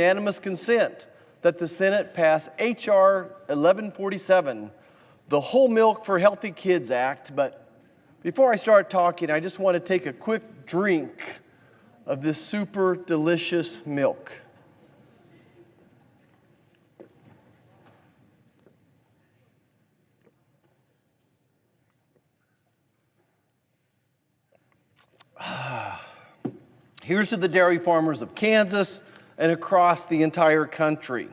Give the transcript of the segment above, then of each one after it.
unanimous consent that the Senate pass H.R. 1147, the Whole Milk for Healthy Kids Act. But before I start talking, I just want to take a quick drink of this super delicious milk. Here's to the dairy farmers of Kansas and across the entire country.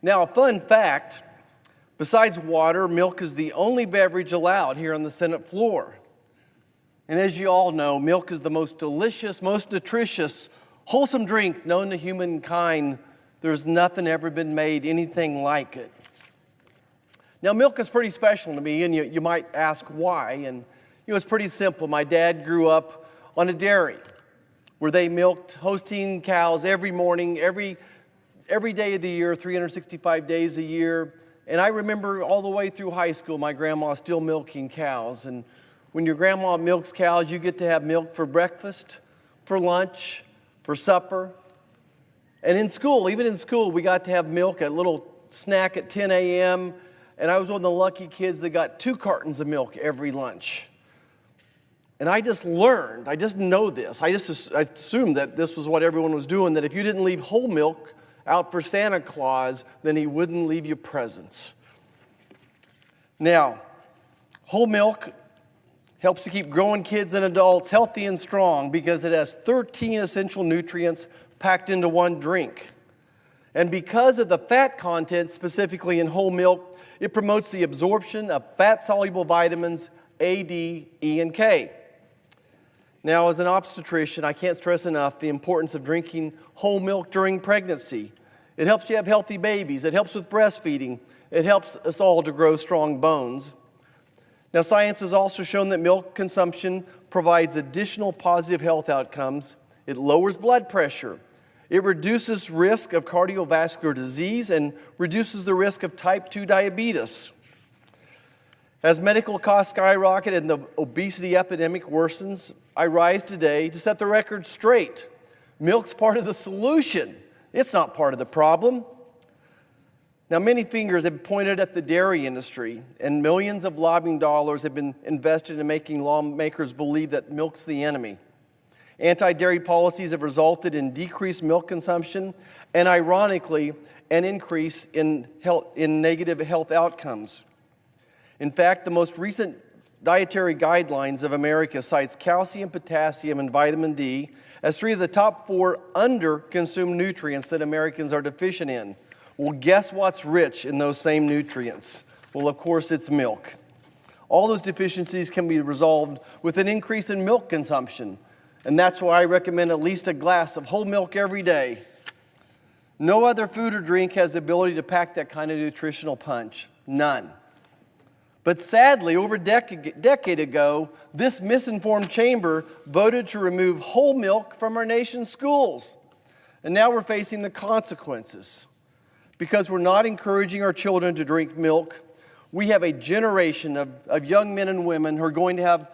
Now, a fun fact, besides water, milk is the only beverage allowed here on the Senate floor. And as you all know, milk is the most delicious, most nutritious, wholesome drink known to humankind. There's nothing ever been made anything like it. Now, milk is pretty special to me, and you might ask why. And it's pretty simple. My dad grew up on a dairy where they milked Holstein cows every morning, every day of the year, 365 days a year. And I remember all the way through high school, my grandma still milking cows. And when your grandma milks cows, you get to have milk for breakfast, for lunch, for supper. And in school, even in school, we got to have milk, a little snack at 10 a.m. And I was one of the lucky kids that got 2 cartons of milk every lunch. And I just learned, I just know this, I assumed that this was what everyone was doing, that if you didn't leave whole milk out for Santa Claus, then he wouldn't leave you presents. Now, whole milk helps to keep growing kids and adults healthy and strong because it has 13 essential nutrients packed into one drink. And because of the fat content specifically in whole milk, it promotes the absorption of fat-soluble vitamins A, D, E, and K. Now, as an obstetrician, I can't stress enough the importance of drinking whole milk during pregnancy. It helps you have healthy babies. It helps with breastfeeding. It helps us all to grow strong bones. Now, science has also shown that milk consumption provides additional positive health outcomes. It lowers blood pressure. It reduces risk of cardiovascular disease and reduces the risk of type 2 diabetes. As medical costs skyrocket and the obesity epidemic worsens, I rise today to set the record straight. Milk's part of the solution. It's not part of the problem. Now, many fingers have pointed at the dairy industry, and millions of lobbying dollars have been invested in making lawmakers believe that milk's the enemy. Anti-dairy policies have resulted in decreased milk consumption and, ironically, an increase in negative health outcomes. In fact, the most recent dietary guidelines of America cites calcium, potassium, and vitamin D as 3 of the top 4 under-consumed nutrients that Americans are deficient in. Well, guess what's rich in those same nutrients? Well, of course, it's milk. All those deficiencies can be resolved with an increase in milk consumption, and that's why I recommend at least a glass of whole milk every day. No other food or drink has the ability to pack that kind of nutritional punch. None. But sadly, over a decade ago, this misinformed chamber voted to remove whole milk from our nation's schools. And now we're facing the consequences. Because we're not encouraging our children to drink milk, we have a generation of young men and women who are going to have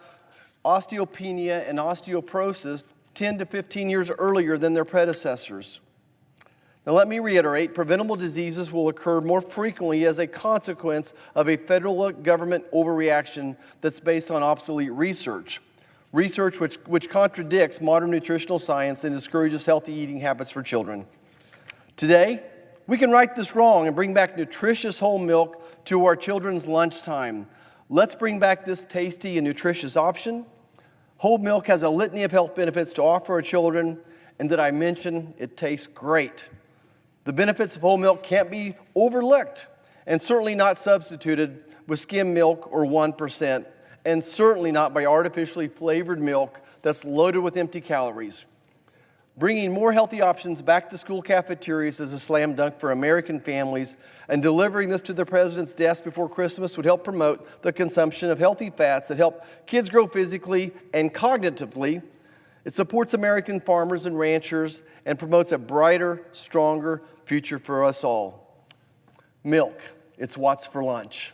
osteopenia and osteoporosis 10 to 15 years earlier than their predecessors. Now, let me reiterate, preventable diseases will occur more frequently as a consequence of a federal government overreaction that's based on obsolete research which contradicts modern nutritional science and discourages healthy eating habits for children. Today, we can right this wrong and bring back nutritious whole milk to our children's lunchtime. Let's bring back this tasty and nutritious option. Whole milk has a litany of health benefits to offer our children, and did I mention it tastes great? The benefits of whole milk can't be overlooked, and certainly not substituted with skim milk or 1%, and certainly not by artificially flavored milk that's loaded with empty calories. Bringing more healthy options back to school cafeterias is a slam dunk for American families, and delivering this to the president's desk before Christmas would help promote the consumption of healthy fats that help kids grow physically and cognitively. It supports American farmers and ranchers and promotes a brighter, stronger future for us all. Milk, it's what's for lunch.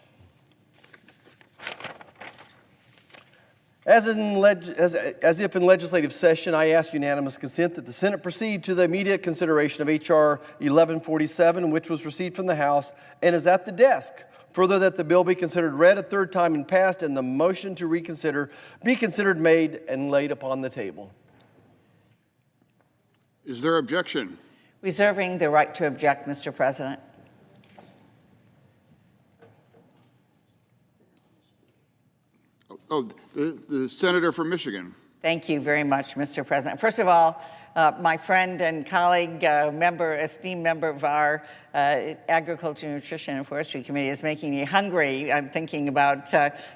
As if in legislative session, I ask unanimous consent that the Senate proceed to the immediate consideration of H.R. 1147, which was received from the House and is at the desk. Further, that the bill be considered read a third time and passed, and the motion to reconsider be considered made and laid upon the table. Is there objection? Reserving the right to object, Mr. President. Oh, the senator from Michigan. Thank you very much, Mr. President. First of all, my friend and colleague, esteemed member of our Agriculture, Nutrition, and Forestry Committee is making me hungry. I'm thinking about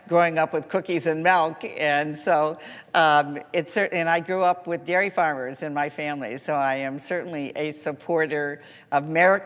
growing up with cookies and milk, and so it's certainly. And I grew up with dairy farmers in my family, so I am certainly a supporter of milk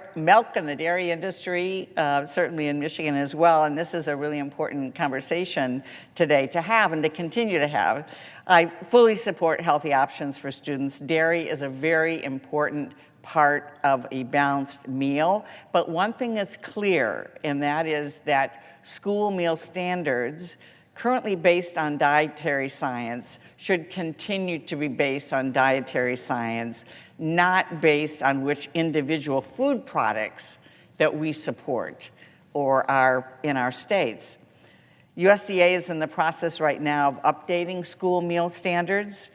and the dairy industry, certainly in Michigan as well. And this is a really important conversation today to have and to continue to have. I fully support healthy options for students. Dairy is a very important part of a balanced meal. But one thing is clear, and that is that school meal standards, currently based on dietary science, should continue to be based on dietary science, not based on which individual food products that we support or are in our states. USDA is in the process right now of updating school meal standards.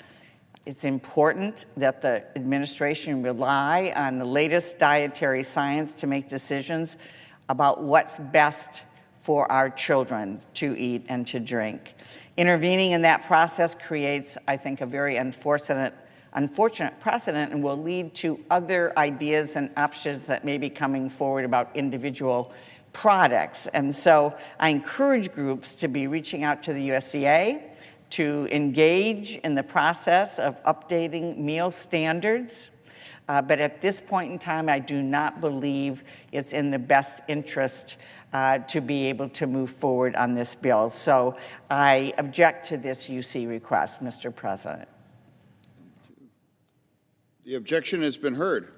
It's important that the administration rely on the latest dietary science to make decisions about what's best for our children to eat and to drink. Intervening in that process creates, I think, a very unfortunate precedent and will lead to other ideas and options that may be coming forward about individual products. And so I encourage groups to be reaching out to the USDA to engage in the process of updating meal standards. But at this point in time, I do not believe it's in the best interest to be able to move forward on this bill. So I object to this UC request, Mr. President. The objection has been heard.